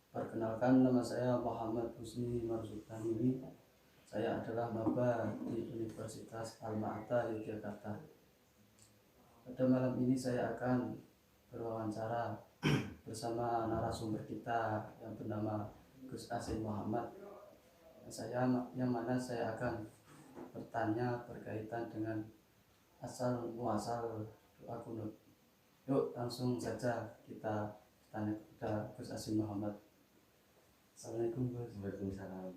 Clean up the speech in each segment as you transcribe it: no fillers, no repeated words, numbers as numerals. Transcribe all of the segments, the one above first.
Perkenalkan, nama saya Muhammad Husni Marzukani. Saya adalah maba di Universitas Alma-Ata Yogyakarta. Pada malam ini saya akan berwawancara bersama narasumber kita yang bernama Gus Asim Muhammad. Yang mana saya akan bertanya berkaitan dengan asal muasal doa kunut. Yuk langsung saja kita tanya kepada Gus Asim Muhammad. Assalamualaikum Gus. Waalaikumsalam.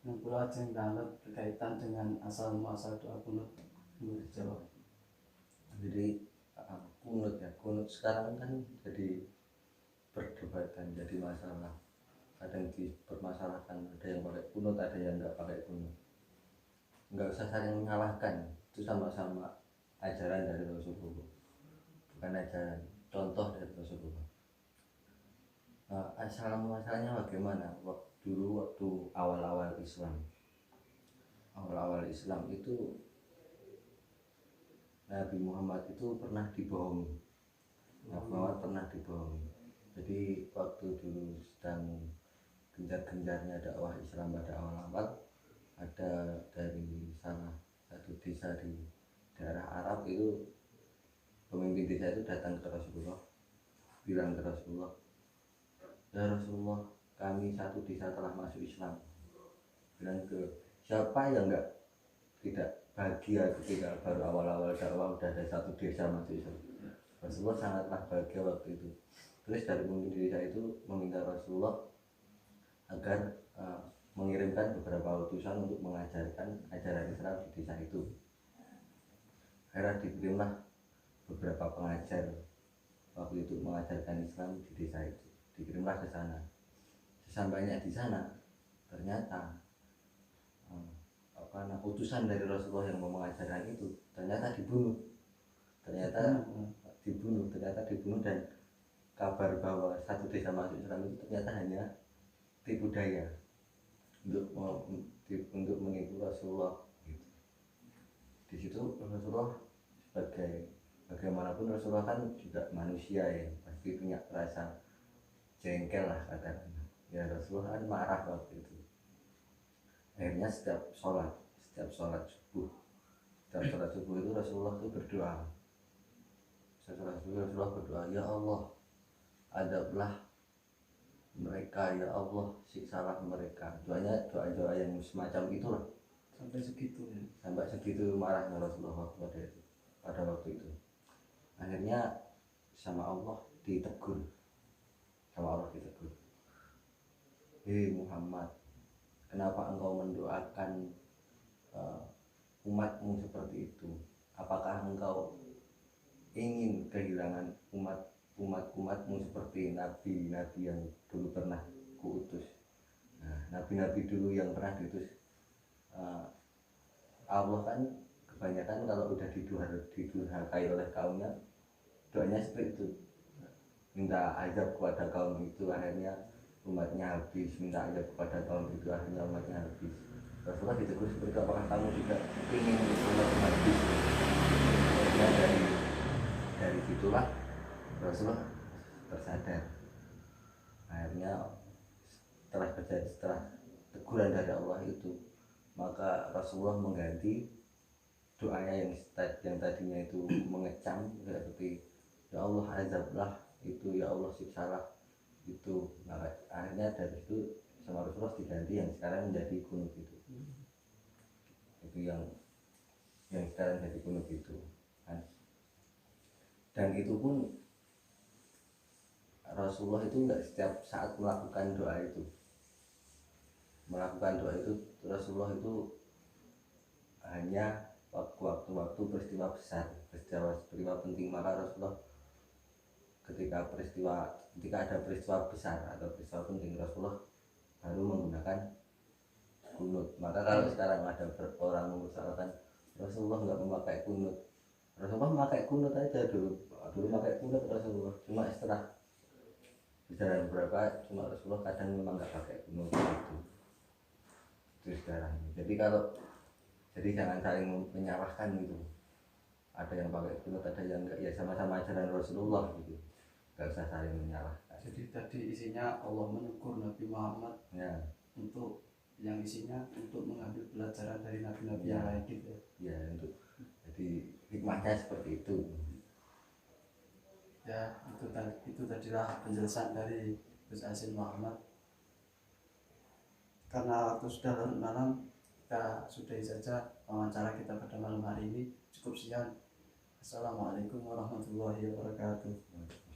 Yang pula ajeng banget berkaitan dengan asal muasal doa kunut menurut Jawa. Jadi kunut ya, kunut sekarang kan jadi perdebatan, jadi masalah. Kadang dipermasalahkan, ada yang pakai kunut, ada yang nggak pakai kunut. Nggak usah saling menyalahkan, itu sama-sama ajaran dari Rasulullah, bukan ajaran, contoh dari Rasulullah. Asal muasalnya bagaimana? Waktu awal-awal Islam itu Nabi Muhammad itu pernah dibohongi. Jadi waktu dulu sedang gencar-gencarnya dakwah Islam pada awal-awal, ada dari salah satu desa di daerah Arab itu, pemimpin desa itu datang ke Rasulullah, bilang ke Rasulullah, "Ya Rasulullah, kami satu desa telah masuk Islam." Bilang ke siapa yang tidak bahagia ketika baru awal-awal dakwah udah ada satu desa masuk Islam. Rasulullah sangatlah bahagia waktu itu. Terus dari pemimpin desa itu meminta Rasulullah agar mengirimkan beberapa utusan untuk mengajarkan ajaran Islam di desa itu. Akhirnya dikirimlah beberapa pengajar waktu itu mengajarkan Islam di desa itu. Dikirimlah ke sana. Sesampainya di sana, ternyata utusan dari Rasulullah yang mau mengajarkan itu ternyata dibunuh. Ternyata dibunuh, dan kabar bahwa satu desa masuk Islam itu ternyata hanya tipu daya untuk menipu Rasulullah gitu. Di situ Rasulullah, sebagai bagaimanapun Rasulullah kan juga manusia ya, pasti punya rasa jengkel lah katakanlah. Ya Rasulullah kan marah waktu itu. Akhirnya setiap sholat subuh itu Rasulullah itu berdoa. Rasulullah berdoa, "Ya Allah, adablah mereka, ya Allah, siksalah mereka." Doa yang semacam itulah. Sampai segitu Marahnya Rasulullah pada waktu itu. Akhirnya sama Allah ditegur. "Hei Muhammad, kenapa engkau mendoakan umatmu seperti itu? Apakah engkau ingin kehilangan umatmu seperti nabi-nabi yang dulu pernah kuutus?" Nabi-nabi dulu yang pernah diutus Allah kan kebanyakan kalau udah didurhakai oleh kaumnya, doanya seperti itu, minta azab kepada kaum itu, akhirnya umatnya habis. Minta azab kepada kaum itu, akhirnya umatnya habis. Rasulullah ditegur seperti itu, apakah kamu juga ingin umatmu habis? Akhirnya dari situlah Rasulullah tersadar. Akhirnya setelah teguran dari Allah itu, maka Rasulullah mengganti doanya yang tadinya itu mengecam seperti "Ya Allah azablah itu, ya Allah siksalah itu." Maka akhirnya dari itu sama Rasulullah diganti yang sekarang menjadi kunut itu. Itu yang sekarang jadi kunut itu kan. Dan itu pun Rasulullah itu enggak setiap saat melakukan doa itu. Rasulullah itu hanya waktu peristiwa besar, peristiwa penting. Maka Rasulullah ketika ada peristiwa besar atau peristiwa penting, Rasulullah baru menggunakan kunut. Maka kalau sekarang ada orang mempersoalkan Rasulullah nggak memakai kunut, Rasulullah memakai kunut aja dulu pakai kunut Rasulullah. Cuma setelah berjalan beberapa, cuma Rasulullah kadang memang nggak pakai kunut itu sekarang. Jadi jangan saling menyalahkan gitu. Ada yang pakai kunut, ada yang enggak, ya sama-sama ajaran Rasulullah gitu. nggak usah saling menyalahkan. Jadi tadi isinya Allah menegur Nabi Muhammad Ya, untuk yang isinya untuk mengambil pelajaran dari nabi-nabi Ya. yang lain gitu. ya untuk jadi hikmahnya seperti itu. Ya, itu tadilah penjelasan dari Gus Asin Muhammad. Karena waktu sudah larut malam, kita sudahi saja wawancara kita pada malam hari ini. Cukup sekian. Assalamualaikum warahmatullahi wabarakatuh.